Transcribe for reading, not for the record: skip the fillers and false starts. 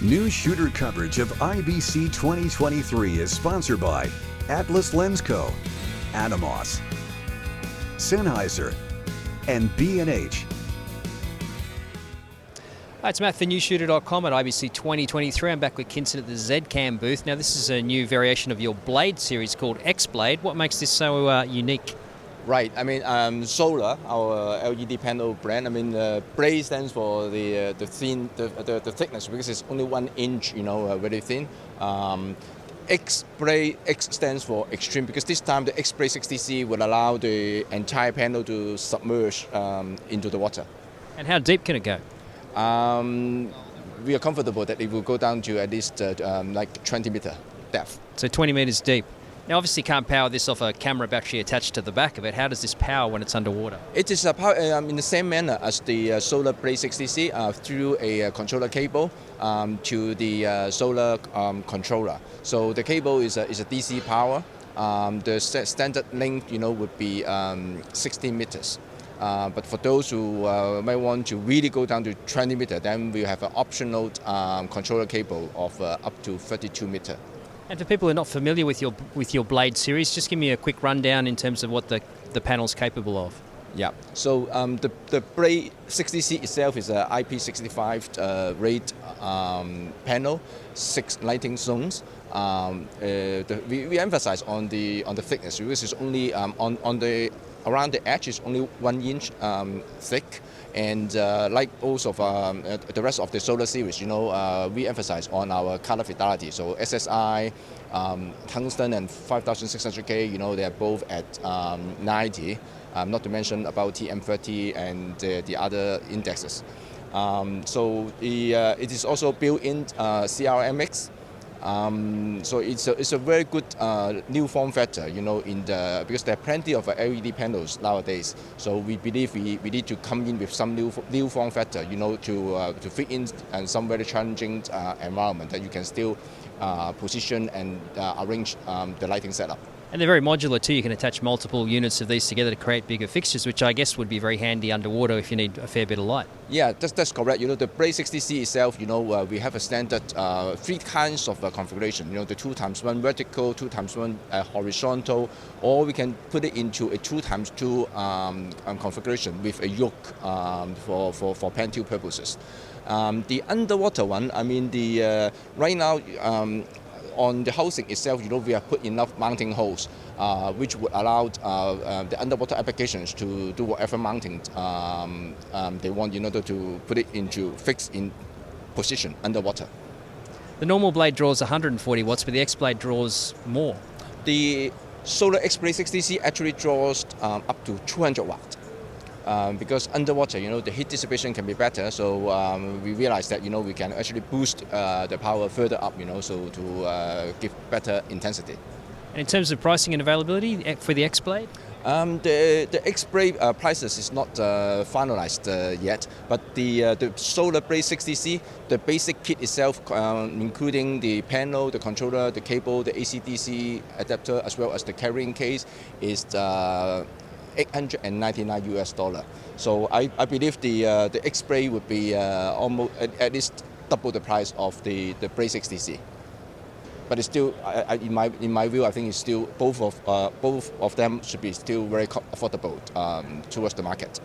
Newsshooter coverage of IBC 2023 is sponsored by Atlas Lens Co., Atomos, Sennheiser, and B&H. Hi, it's Matt for Newsshooter.com at IBC 2023. I'm back with Kinson at the Z CAM booth. Now, this is a new variation of your Blade series called XBlade. What makes this so unique? Right. I mean, Solar, our LED panel brand. I mean, Blade stands for the thickness because it's only 1 inch, very thin. XBlade, X stands for extreme because this time the XBlade 60C will allow the entire panel to submerge into the water. And how deep can it go? We are comfortable that it will go down to at least like 20-meter depth. So 20 meters deep. Now, obviously, you can't power this off a camera battery attached to the back of it. How does this power when it's underwater? It is in the same manner as the Solar XBlade 60C through a controller cable to the solar controller. So the cable is a DC power. The standard length, would be 16 meters. But for those who may want to really go down to 20 meters, then we have an optional controller cable of up to 32 meters. And for people who are not familiar with your Blade series, just give me a quick rundown in terms of what the panel's capable of. Yeah, so the Blade 60C itself is an IP65 rate panel, 6 lighting zones. We emphasize on the thickness because it's only around the edge is only 1 inch thick. And like also of the rest of the Solar series, we emphasize on our color fidelity. So SSI, tungsten, and 5600K, they are both at 90. Not to mention about TM30 and the other indexes. So it is also built-in CRMX. So it's a very good new form factor, because there are plenty of LED panels nowadays. So we believe we need to come in with some new form factor, to fit in some very challenging environment that you can still position and arrange the lighting setup. And they're very modular too. You can attach multiple units of these together to create bigger fixtures, which I guess would be very handy underwater if you need a fair bit of light. Yeah, that's correct. The Blade 60C itself, we have a standard 3 kinds of configuration. The 2x1 vertical, 2x1 horizontal, or we can put it into a 2x2 configuration with a yoke for pen tilt purposes. The underwater one, I mean, right now. On the housing itself, we have put enough mounting holes, which would allow the underwater applications to do whatever mounting they want, to put it into fixed in position underwater. The normal blade draws 140 watts, but the XBlade draws more. The Solar XBlade 60C actually draws up to 200 watts. Because underwater, the heat dissipation can be better, so we realized that, we can actually boost the power further up, so to give better intensity. And in terms of pricing and availability for the XBlade? The XBlade prices is not finalized yet, but the Solar XBlade 60C, the basic kit itself, including the panel, the controller, the cable, the AC/DC adapter, as well as the carrying case, is $899. So I believe the XBlade would be almost at least double the price of the Blade 60C. But it's still, in my view, I think it's still both of them should be still very affordable towards the market.